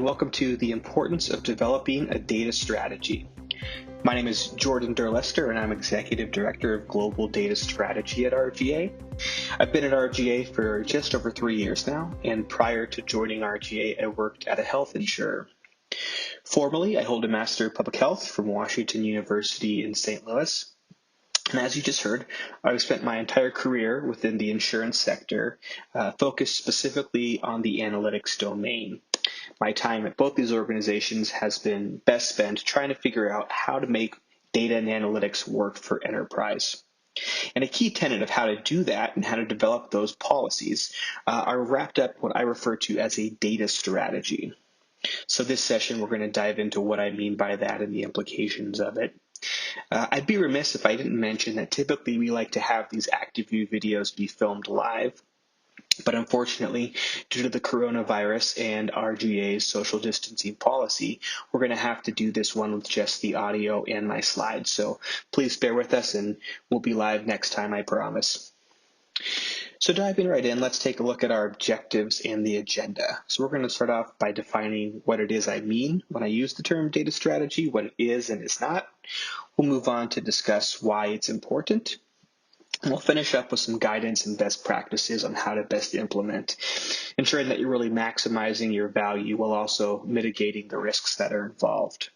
and welcome to The Importance of Developing a Data Strategy. My name is Jordan Durlester, and I'm Executive Director of Global Data Strategy at RGA. I've been at RGA for just over 3 years now, and prior to joining RGA, I worked at a health insurer. Formerly, I hold a Master of Public Health from Washington University in St. Louis. And as you just heard, I've spent my entire career within the insurance sector, focused specifically on the analytics domain. My time at both these organizations has been best spent trying to figure out how to make data and analytics work for enterprise. And a key tenet of how to do that and how to develop those policies are wrapped up what I refer to as a data strategy. So this session, we're going to dive into what I mean by that and the implications of it. I'd be remiss if I didn't mention that typically we like to have these active view videos be filmed live. But unfortunately, due to the coronavirus and RGA's social distancing policy, we're going to have to do this one with just the audio and my slides. So please bear with us, and we'll be live next time, I promise. So diving right in, let's take a look at our objectives and the agenda. So we're going to start off by defining what it is I mean when I use the term data strategy, what it is and is not. We'll move on to discuss why it's important. And we'll finish up with some guidance and best practices on how to best implement, ensuring that you're really maximizing your value while also mitigating the risks that are involved.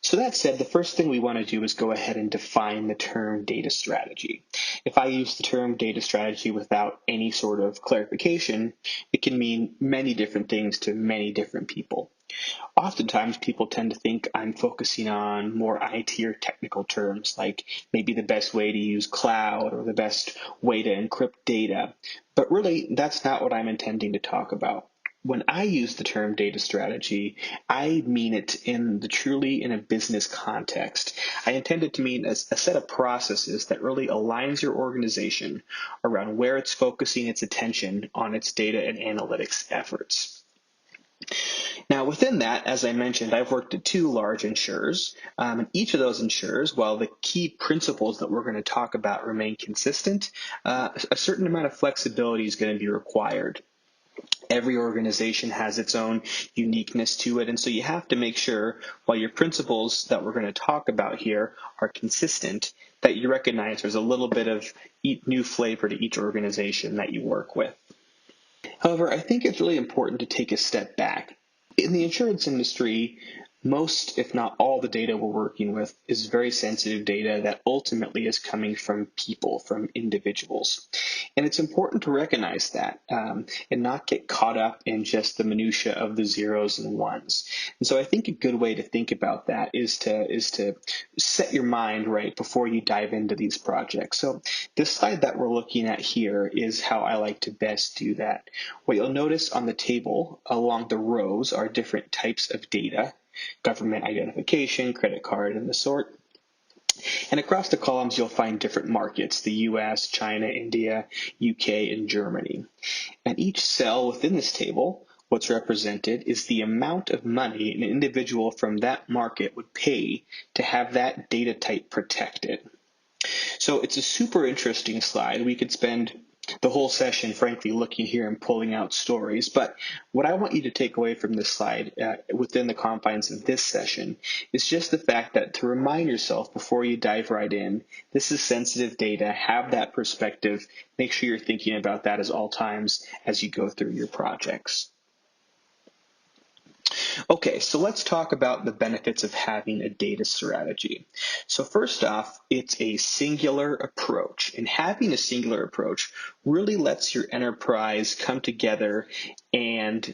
So that said, the first thing we want to do is go ahead and define the term data strategy. If I use the term data strategy without any sort of clarification, it can mean many different things to many different people. Oftentimes, people tend to think I'm focusing on more IT or technical terms, like maybe the best way to use cloud or the best way to encrypt data. But really, that's not what I'm intending to talk about. When I use the term data strategy, I mean it truly in a business context. I intend it to mean a set of processes that really aligns your organization around where it's focusing its attention on its data and analytics efforts. Now, within that, as I mentioned, I've worked at 2 large insurers. And each of those insurers, while the key principles that we're going to talk about remain consistent, a certain amount of flexibility is going to be required. Every organization has its own uniqueness to it, and so you have to make sure, while your principles that we're going to talk about here are consistent, that you recognize there's a little bit of new flavor to each organization that you work with. However, I think it's really important to take a step back. In the insurance industry, most, if not all, the data we're working with is very sensitive data that ultimately is coming from people, from individuals. And it's important to recognize that and not get caught up in just the minutia of the zeros and ones. And so I think a good way to think about that is to set your mind right before you dive into these projects. So this slide that we're looking at here is how I like to best do that. What you'll notice on the table along the rows are different types of data: government identification, credit card, and the sort. And across the columns, you'll find different markets: the US, China, India, UK, and Germany. And each cell within this table, what's represented is the amount of money an individual from that market would pay to have that data type protected. So it's a super interesting slide. We could spend the whole session, frankly, looking here and pulling out stories. But what I want you to take away from this slide within the confines of this session is just the fact that to remind yourself before you dive right in, this is sensitive data. Have that perspective. Make sure you're thinking about that at all times as you go through your projects. Okay, so let's talk about the benefits of having a data strategy. So first off, it's a singular approach, and having a singular approach really lets your enterprise come together and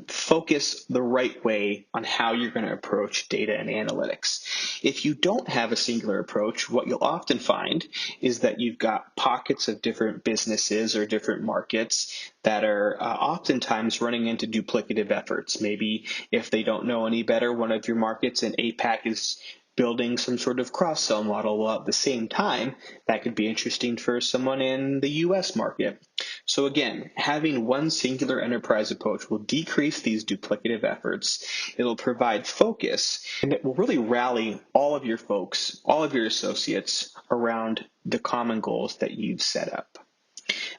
focus the right way on how you're going to approach data and analytics. If you don't have a singular approach, what you'll often find is that you've got pockets of different businesses or different markets that are oftentimes running into duplicative efforts. Maybe if they don't know any better, one of your markets in APAC is building some sort of cross-sell model, while at the same time, that could be interesting for someone in the US market. So again, having one singular enterprise approach will decrease these duplicative efforts. It'll provide focus, and it will really rally all of your folks, all of your associates around the common goals that you've set up.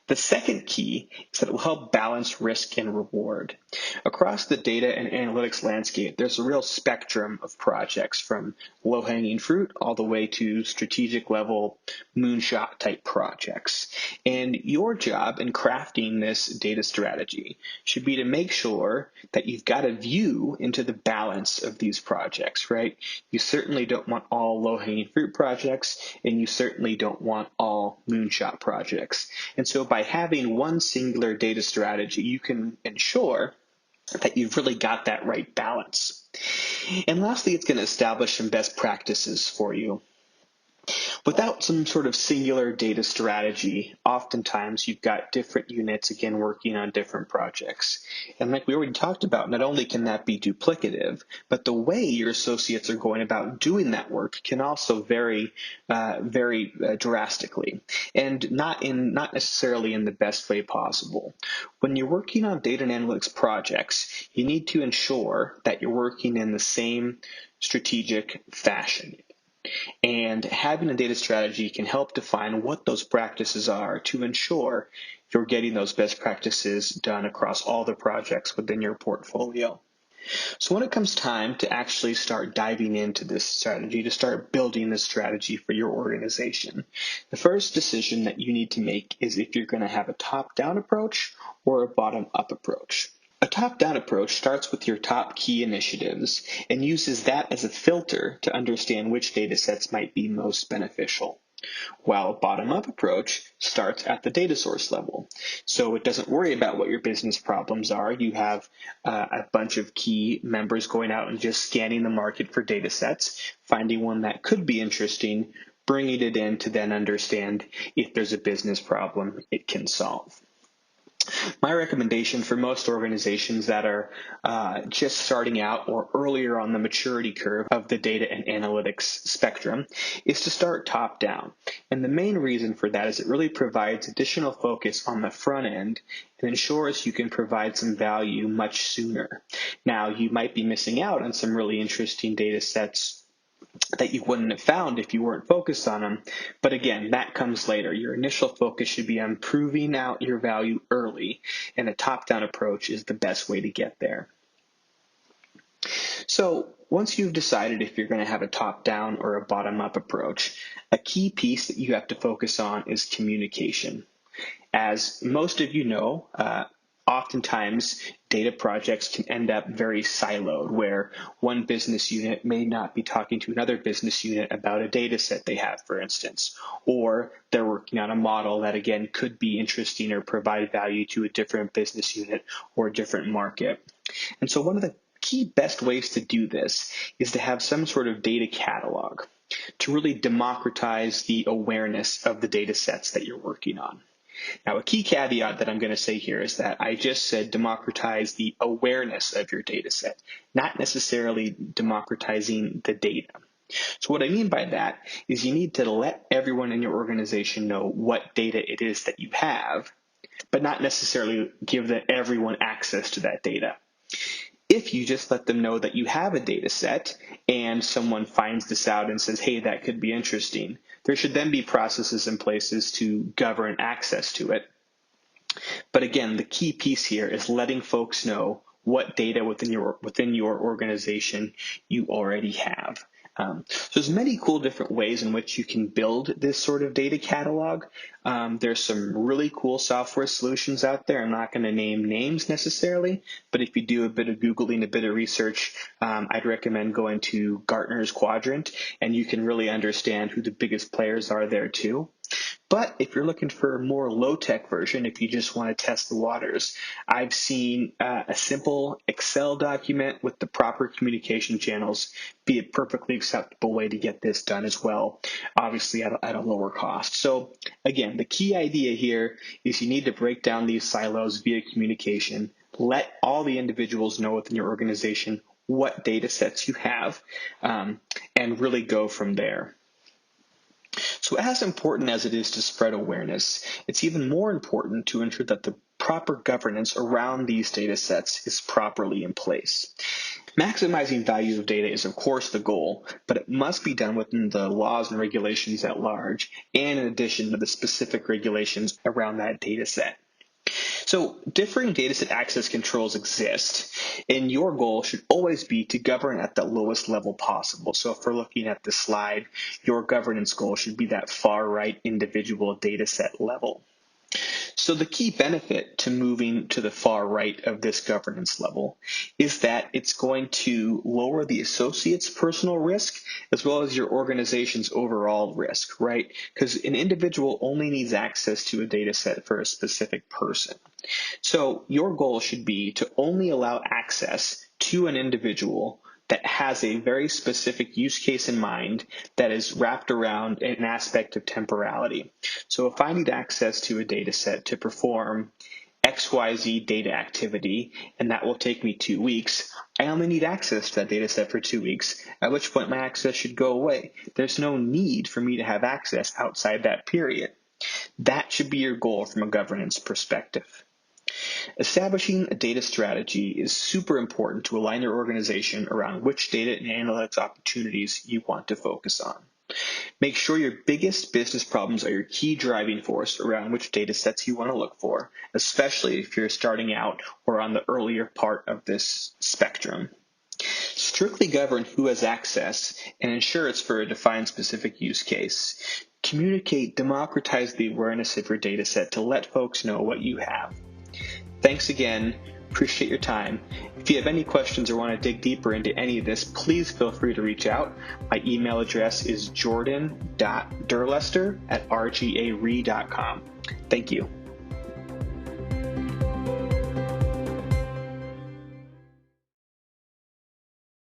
The second key is that it will help balance risk and reward. Across the data and analytics landscape, there's a real spectrum of projects from low-hanging fruit all the way to strategic level moonshot type projects. And your job in crafting this data strategy should be to make sure that you've got a view into the balance of these projects, right? You certainly don't want all low-hanging fruit projects, and you certainly don't want all moonshot projects. And so by having one singular data strategy, you can ensure that you've really got that right balance. And lastly, it's going to establish some best practices for you. Without some sort of singular data strategy, oftentimes you've got different units, again, working on different projects. And like we already talked about, not only can that be duplicative, but the way your associates are going about doing that work can also vary very drastically, and not necessarily in the best way possible. When you're working on data and analytics projects, you need to ensure that you're working in the same strategic fashion. And having a data strategy can help define what those practices are to ensure you're getting those best practices done across all the projects within your portfolio. So when it comes time to actually start diving into this strategy, to start building this strategy for your organization, the first decision that you need to make is if you're going to have a top-down approach or a bottom-up approach. A top-down approach starts with your top key initiatives and uses that as a filter to understand which data sets might be most beneficial, while a bottom-up approach starts at the data source level. So it doesn't worry about what your business problems are. You have a bunch of key members going out and just scanning the market for data sets, finding one that could be interesting, bringing it in to then understand if there's a business problem it can solve. My recommendation for most organizations that are just starting out or earlier on the maturity curve of the data and analytics spectrum is to start top down. And the main reason for that is it really provides additional focus on the front end and ensures you can provide some value much sooner. Now, you might be missing out on some really interesting data sets that you wouldn't have found if you weren't focused on them. But again, that comes later. Your initial focus should be on proving out your value early, and a top-down approach is the best way to get there. So once you've decided if you're going to have a top-down or a bottom-up approach, a key piece that you have to focus on is communication. As most of you know, oftentimes data projects can end up very siloed, where one business unit may not be talking to another business unit about a data set they have, for instance, or they're working on a model that, again, could be interesting or provide value to a different business unit or a different market. And so one of the key best ways to do this is to have some sort of data catalog to really democratize the awareness of the data sets that you're working on. Now, a key caveat that I'm going to say here is that I just said democratize the awareness of your data set, not necessarily democratizing the data. So what I mean by that is you need to let everyone in your organization know what data it is that you have, but not necessarily give everyone access to that data. If you just let them know that you have a data set and someone finds this out and says, hey, that could be interesting, there should then be processes in places to govern access to it. But again, the key piece here is letting folks know what data within your organization you already have. So there's many cool different ways in which you can build this sort of data catalog. There's some really cool software solutions out there. I'm not going to name names necessarily, but if you do a bit of Googling, a bit of research, I'd recommend going to Gartner's Quadrant, and you can really understand who the biggest players are there too. But if you're looking for a more low-tech version, if you just want to test the waters, I've seen a simple Excel document with the proper communication channels be a perfectly acceptable way to get this done as well, obviously at a lower cost. So again, the key idea here is you need to break down these silos via communication, let all the individuals know within your organization what data sets you have, and really go from there. So as important as it is to spread awareness, it's even more important to ensure that the proper governance around these data sets is properly in place. Maximizing value of data is of course the goal, but it must be done within the laws and regulations at large, and in addition to the specific regulations around that data set. So differing dataset access controls exist, and your goal should always be to govern at the lowest level possible. So if we're looking at this slide, your governance goal should be that far right individual dataset level. So the key benefit to moving to the far right of this governance level is that it's going to lower the associate's personal risk as well as your organization's overall risk, right? Because an individual only needs access to a data set for a specific person. So your goal should be to only allow access to an individual that has a very specific use case in mind that is wrapped around an aspect of temporality. So if I need access to a data set to perform XYZ data activity, and that will take me 2 weeks, I only need access to that data set for 2 weeks, at which point my access should go away. There's no need for me to have access outside that period. That should be your goal from a governance perspective. Establishing a data strategy is super important to align your organization around which data and analytics opportunities you want to focus on. Make sure your biggest business problems are your key driving force around which data sets you want to look for, especially if you're starting out or on the earlier part of this spectrum. Strictly govern who has access and ensure it's for a defined specific use case. Communicate, democratize the awareness of your data set to let folks know what you have. Thanks again. Appreciate your time. If you have any questions or want to dig deeper into any of this, please feel free to reach out. My email address is jordan.durlester@rgare.com. Thank you.